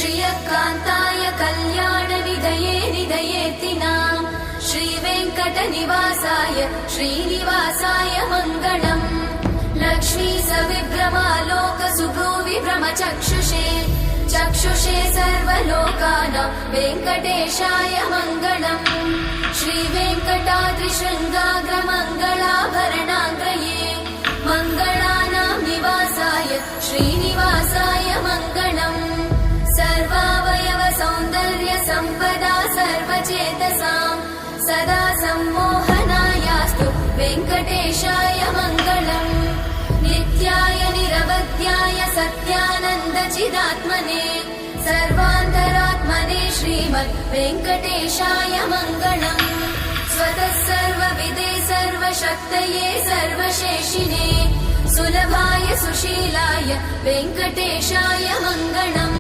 श्रियकान्ताय कल्याणनिधये निधयेतिनाम् श्रीवेङ्कटनिवासाय श्रीनिवासाय मङ्गलम् लक्ष्मी सविभ्रमालोकसुभ्रूविभ्रमचक्षुषे चक्षुषे सर्वलोकानां वेङ्कटेशाय मङ्गलम् श्रीवेङ्कटाद्रिशृङ्गाग्रमङ्गलाभरणाङ्गये मङ्गलानां निवासाय श्रीनिवासाय मङ्गलम् सर्वावयव सौन्दर्य सम्पदा सर्वचेतसां सदा सम्मोहनायास्तु वेङ्कटेशाय मङ्गलम् नित्याय निरवध्याय सत्यानन्दचिदात्मने सर्वान्तरात्मने श्रीमद् वेङ्कटेशाय मङ्गलम् स्वतः सर्वविदे सर्वशक्तये सर्वशेषिने सुलभाय सुशीलाय वेङ्कटेशाय मङ्गलम्।